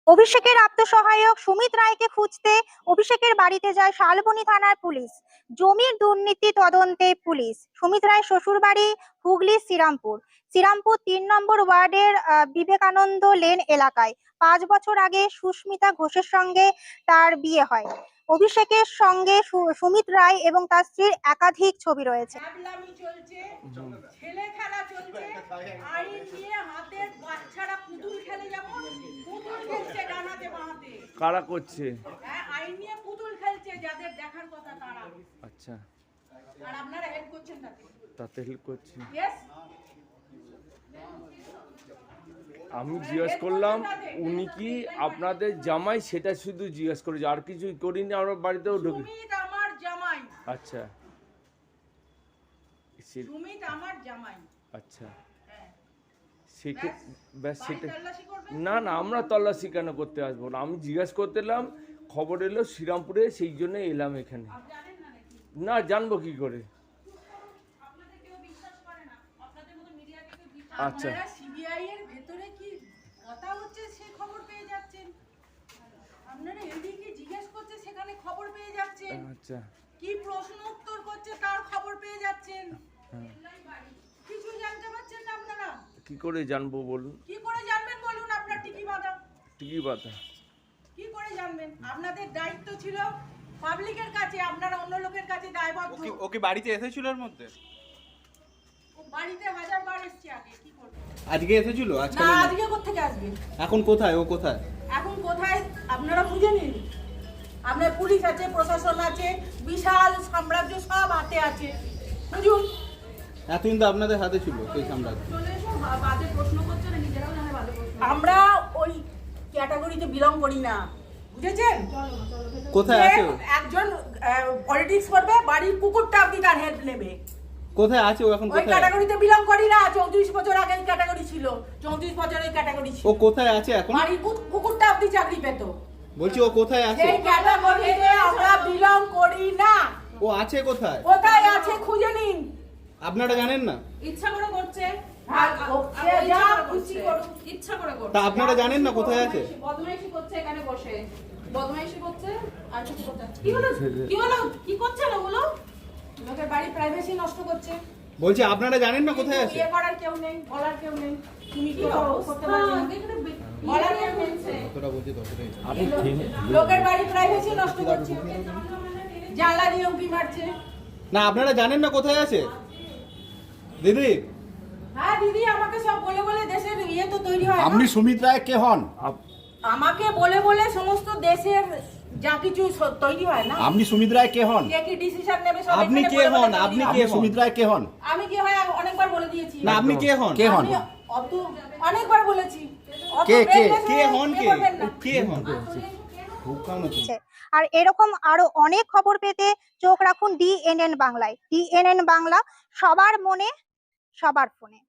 অভিষেকের আত্মসহায়ক সুমিত রায়কে খুঁজতে অভিষেকের বাড়িতে যায় শালবনী থানার পুলিশ। জমির দুর্নীতি তদন্তে পুলিশ। সুমিত রায় শ্বশুরবাড়ি হুগলির শ্রীরামপুর ৩ নম্বর ওয়ার্ডের বিবেকানন্দ লেন এলাকায়। ৫ বছর আগে সুস্মিতা ঘোষের সঙ্গে তার বিয়ে হয়। অভিষেকের সঙ্গে সুমিত রায় এবং তার স্ত্রীর একাধিক ছবি রয়েছে। ছেলে খেলা চলছে, আইন নিয়ে হাতের বাচ্চারা পুতুল খেলে, যেমন পুতুল খেলছে ডানাতে বাঁহাতে। কারা করছে? হ্যাঁ, আইন নিয়ে পুতুল খেলছে, যাদের দেখার কথা তারা। আচ্ছা, আর আপনারা হেল্প করছেন তাতে হেল্প করছি। ইয়েস, আমি জিজ্ঞেস করলাম উনি কি আপনাদের জামাই, সেটা শুধু জিজ্ঞেস করেছি, আর কিছু করিনি। আমরা বাড়িতেও ঢুকি। সুমিত আমার জামাই। আচ্ছা, সুমিত আমার জামাই। আচ্ছা, হ্যাঁ, সেটা ব্যাস সেটা। তল্লাশি করবেন? না না, আমরা তল্লাশি কেন করতে আসবো না? আমি জিজ্ঞেস করতে এলাম, খবর এলো শ্রীরামপুরে, সেই জন্য এলাম এখানে। জানেন না নাকি? না, জানবো কি করে? আপনাদের কেউ বিশ্বাস করে না, আপনাদের মতো মিডিয়াকে কেউ বিশ্বাস। আচ্ছা, আপনারা সিবিআই এর ভেতরে কি কথা হচ্ছে সেই খবর পেয়ে যাচ্ছেন, আপনারা এদিকে জিজ্ঞেস করছে সেখানে খবর পেয়ে যাচ্ছেন, আচ্ছা, কি প্রশ্ন উত্তর করছে তার খবর পেয়ে যাচ্ছেন। হ্যাঁ। কিছু জানতে পারছেন না আপনারা? কি করে জানবো বলুন? কি করে জানবেন বলুন? আপনার টিকি বাঁধা। টিকি পাতা কি করে জানবেন? আপনাদের দায়িত্ব ছিল পাবলিকের কাছে, আপনারা অন্য লোকের কাছে দায়বদ্ধ। ওকে বাড়িতে এসেছিল এর মধ্যে? ও বাড়িতে হাজারবার এসছে, আগে কি করবে? আজকে এসেছিল? আজকে না, আজকে কোত্থেকে আসবে? এখন কোথায়? ও কোথায়? এখন কোথায় আপনারা খুঁজে নিন। আপনার পুলিশ আছে, প্রশাসন আছে, বিশাল সাম্রাজ্য সব হাতে আছে, খুঁজুন। এতদিন তো আপনাদের হাতে ছিল সেই সাম্রাজ্য। বাজে প্রশ্ন করছে না, নিজেরাও জানে বাজে প্রশ্ন। আমরা ওই ক্যাটাগরিতে বিলং করি না, বুঝেছেন? কোথায় আছে ও? একজন পলিটিক্স করবে, বাড়ির কুকুরটা আপনি তার হেল্প নেবে। কোথায় আছে ও এখন? ওই কোথায়? ক্যাটাগরিতে বিলং করি না। 34 বছর আগে এই ক্যাটাগরি ছিল, 34 বছরের ক্যাটাগরি ছিল। ও কোথায় আছে এখন? বাড়ির কুকুরটা আপনি চাকরি পেত। বলছি ও কোথায় আছে? সেই ক্যাটাগরিতে আমরা বিলং করি না। ও আছে কোথায়? কোথায় আছে খুঁজে নিন। আপনারা জানেন না? ইচ্ছা করে করছে, ইচ্ছা করে করছে। তা আপনারা জানেন না কোথায় আছে? বদমাইশি করছে এখানে বসে, বদমাইশি করছে আর কিছু করছে। কি হলো? কি হলো? কি করছে না বলো? লোকের বাড়ি প্রাইভেসি নষ্ট করছে। বলছি আপনারা জানেন না কোথায় আছে? বিয়ে করার কেউ নেই, বলার কেউ নেই। তুমি কি করতে হ্যাঁ, পারবে? এখানে বলার কেউ নেই। যতটা বলছি ততটাই। লোকের বাড়ি প্রাইভেসি নষ্ট করছে, জানলা দিয়ে উঁকি মারছে। না, আপনারা জানেন না কোথায় আছে? দিদি, হ্যাঁ দিদি, আমাকে সব বলে বলে দেশের ইয়ে তো তৈরি হয় না। আপনি সুমিত রায় কে হন? আমাকে বলে বলে সমস্ত দেশের যা কিছু তৈরি হয় না। আপনি সুমিত রায় কে হন? কে কি ডিসিশন নেবে সব আপনি এখানে কে বলে বলে হন? তৈরি আপনি হয়। কে আপনি সুমিত রায় কে হন? আমি কি হয় অনেকবার বলে দিয়েছি। না আপনি কে হন? কে হন? আমি অত অনেকবার বলেছি। অত কে? brainless কে হয়ে হন? ইয়ে কে করবেন না। কে হন? আর এরকম আরো অনেক খবর পেতে চোখ রাখুন ডিএনএন বাংলায়। ডিএনএন বাংলা, সবার মনে, সবার ফোনে।